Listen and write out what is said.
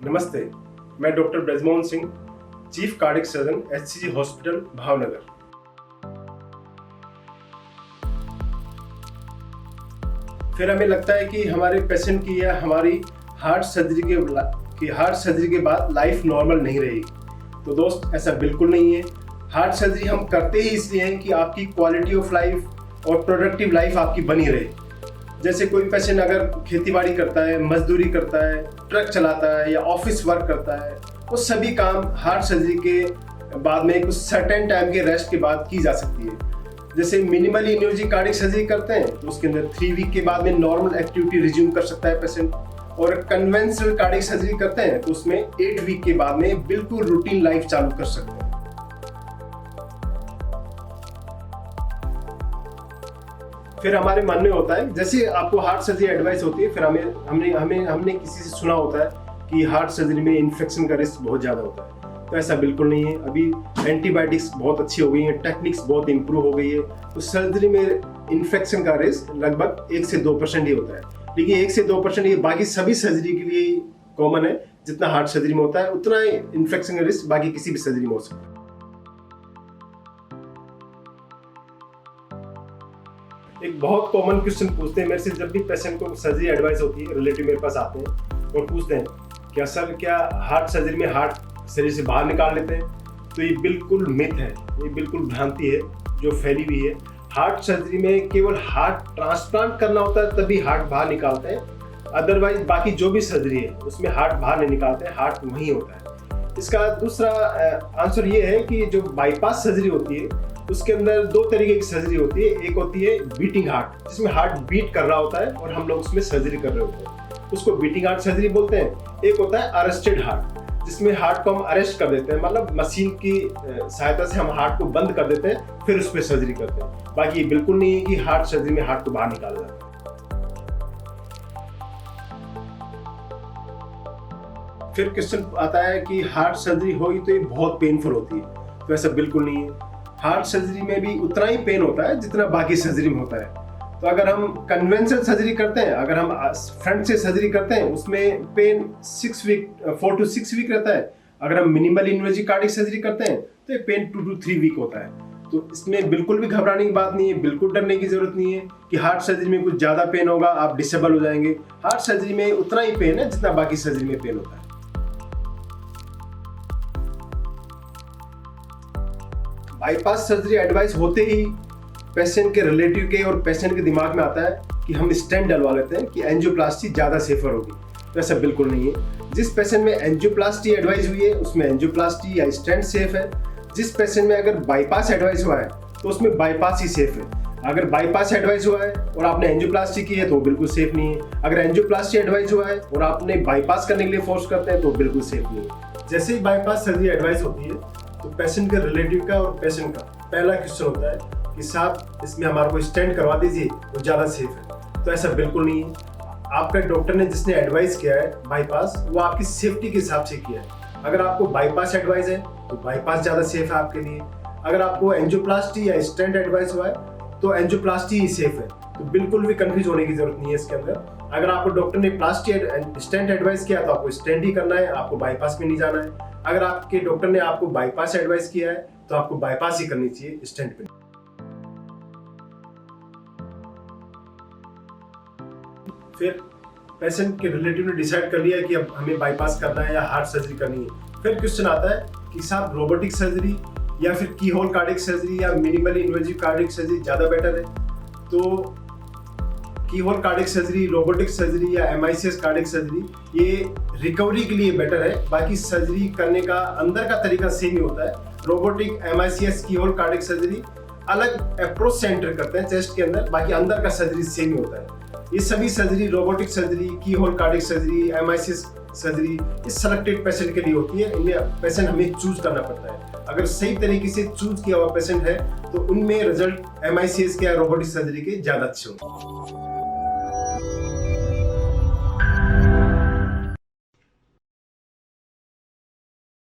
नमस्ते, मैं doctor Brajmohan Singh, chief cardiac surgeon HCG hospital Bhavnagar. फिर हमें लगता है कि हमारे पेशेंट की या हमारी हार्ट सर्जरी के बाद लाइफ नॉर्मल नहीं रहेगी। तो दोस्त, ऐसा बिल्कुल नहीं है। हार्ट सर्जरी हम करते ही इसलिए हैं कि आपकी क्वालिटी ऑफ लाइफ और प्रोडक्टिव लाइफ आपकी बनी रहे। जैसे कोई पेशेंट अगर खेतीबाड़ी करता है, मजदूरी करता है, ट्रक चलाता है या ऑफिस वर्क करता है, वो सभी काम हार्ट सर्जरी के बाद में कुछ सर्टेन टाइम के रेस्ट के बाद की जा सकती है। जैसे मिनिमली इन्वेजिव कार्डियक सर्जरी करते हैं तो उसके अंदर 3 वीक के बाद में नॉर्मल एक्टिविटी रिज्यूम कर सकता है पेशेंट, और कन्वेंशनल कार्डियक सर्जरी करते हैं तो उसमें 8 वीक के बाद में बिल्कुल रूटीन लाइफ चालू कर सकते हैं। फिर हमारे मन में होता है, जैसे आपको हार्ट सर्जरी एडवाइस होती है, फिर हमने किसी से सुना होता है कि हार्ट सर्जरी में इन्फेक्शन का रिस्क बहुत ज़्यादा होता है। तो ऐसा बिल्कुल नहीं है। अभी एंटीबायोटिक्स बहुत अच्छी हो गई हैं, टेक्निक्स बहुत इंप्रूव हो गई है, तो सर्जरी में इन्फेक्शन का रिस्क लगभग 1 से 2% ही होता है। लेकिन 1 से 2% ये बाकी सभी सर्जरी के लिए कॉमन है। जितना हार्ट सर्जरी में होता है उतना ही इन्फेक्शन का रिस्क बाकी किसी भी सर्जरी में हो सकता है। एक बहुत कॉमन क्वेश्चन पूछते हैं मेरे से जब भी पेशेंट को सर्जरी एडवाइस होती है, रिलेटिव मेरे पास आते हैं और पूछते हैं क्या हार्ट सर्जरी में हार्ट शरीर से बाहर निकाल लेते हैं? तो ये बिल्कुल मिथ है, ये बिल्कुल भ्रांति है जो फैली हुई है। हार्ट सर्जरी में केवल हार्ट ट्रांसप्लांट करना होता है तभी हार्ट बाहर निकालते हैं, अदरवाइज बाकी जो भी सर्जरी है उसमें हार्ट बाहर नहीं निकालते हैं, हार्ट वहीं होता है। इसका दूसरा आंसर ये है कि जो बाईपास सर्जरी होती है उसके अंदर 2 तरीके की सर्जरी होती है। एक होती है बीटिंग हार्ट, जिसमें हार्ट बीट कर रहा होता है और हम लोग उसमें सर्जरी कर रहे होते हैं, उसको बीटिंग हार्ट सर्जरी बोलते हैं। एक होता है अरेस्टेड हार्ट, जिसमें हार्ट को हम अरेस्ट कर देते हैं, मतलब मशीन की सहायता से हम हार्ट को बंद कर देते हैं, फिर उस पर सर्जरी करते हैं। बाकी ये बिल्कुल नहीं है कि हार्ट सर्जरी में हार्ट को बाहर निकाला जाता है। फिर क्वेश्चन आता है कि हार्ट सर्जरी होगी तो ये बहुत पेनफुल होती है। तो ऐसा बिल्कुल नहीं है। हार्ट सर्जरी में भी उतना ही पेन होता है जितना बाकी सर्जरी में होता है। तो अगर हम कन्वेंशनल सर्जरी करते हैं, अगर हम फ्रंट से सर्जरी करते हैं, उसमें पेन 4 to 6 वीक रहता है। अगर हम मिनिमल इन्वेजिव कार्डियक सर्जरी करते हैं तो ये पेन 2 to 3 वीक होता है। तो इसमें बिल्कुल भी घबराने की बात नहीं है, बिल्कुल डरने की जरूरत नहीं है कि हार्ट सर्जरी में कुछ ज्यादा पेन होगा, आप डिसेबल हो जाएंगे। हार्ट सर्जरी में उतना ही पेन है जितना बाकी सर्जरी में पेन होता है। बाईपास सर्जरी एडवाइस होते ही पेशेंट के रिलेटिव के और पेशेंट के दिमाग में आता है कि हम स्टेंट डलवा लेते हैं कि एंजियोप्लास्टी ज़्यादा सेफर होगी। तो ऐसा बिल्कुल नहीं है। जिस पेशेंट में एंजियोप्लास्टी एडवाइस हुई है उसमें एंजियोप्लास्टी या स्टेंट सेफ है। जिस पेशेंट में अगर बाईपास एडवाइस हुआ है तो उसमें बाईपास ही सेफ है। अगर बाईपास एडवाइस हुआ है और आपने एंजियोप्लास्टी की है तो बिल्कुल सेफ नहीं है। अगर एंजियोप्लास्टी एडवाइस हुआ है और आपने बाईपास करने के लिए फोर्स करते हैं तो बिल्कुल सेफ नहीं है। जैसे ही बाईपास सर्जरी एडवाइस होती है तो पेशेंट के रिलेटिव का और पेशेंट का पहला क्वेश्चन होता है कि साहब इसमें हमारे को स्टेंट करवा दीजिए, वो ज़्यादा सेफ है। तो ऐसा बिल्कुल नहीं है। आपका डॉक्टर ने जिसने एडवाइस किया है बाईपास, वो आपकी सेफ्टी के हिसाब से किया है। अगर आपको बाईपास एडवाइस है तो बाईपास ज़्यादा सेफ है आपके लिए। अगर आपको एंजियोप्लास्टी या स्टेंट एडवाइस हुआ है तो एंजियोप्लास्टी ही सेफ है। तो बिल्कुल भी कंफ्यूज होने की जरूरत नहीं है इसके अंदर। अगर आपको डॉक्टर ने स्टेंट एडवाइस किया तो आपको स्टेंट ही करना है, आपको बाईपास में नहीं जाना है। अगर आपके डॉक्टर ने आपको बाईपास एडवाइस किया है तो आपको बाईपास ही करनी चाहिए, स्टेंट पे। फिर पेशेंट के रिलेटिव ने डिसाइड कर लिया कि अब हमें बाईपास करना है या हार्ट सर्जरी करनी है। फिर क्वेश्चन आता है कि साहब रोबोटिक सर्जरी या फिर की होल कार्डियक सर्जरी या मिनिमली इन्वेजिव कार्डियक सर्जरी ज़्यादा बेटर है? तो keyhole cardiac surgery, robotic surgery या MICS कार्डियक सर्जरी ये रिकवरी के लिए बेटर है। बाकी सर्जरी करने का अंदर का तरीका सेम ही होता है। रोबोटिक, MICS, की होल कार्डियक सर्जरी अलग अप्रोच सेंटर करते हैं चेस्ट के अंदर, बाकी अंदर का सर्जरी सेम ही होता है। ये सभी surgery, robotic surgery, keyhole cardiac surgery, MICS surgery, इस सेलेक्टेड पेशेंट के लिए होती है। इनमें पेशेंट हमें चूज करना पड़ता है। अगर सही तरीके से चूज किया हुआ पेशेंट है तो उनमें रिजल्ट MICS के या रोबोटिक सर्जरी के ज़्यादा अच्छे होंगे।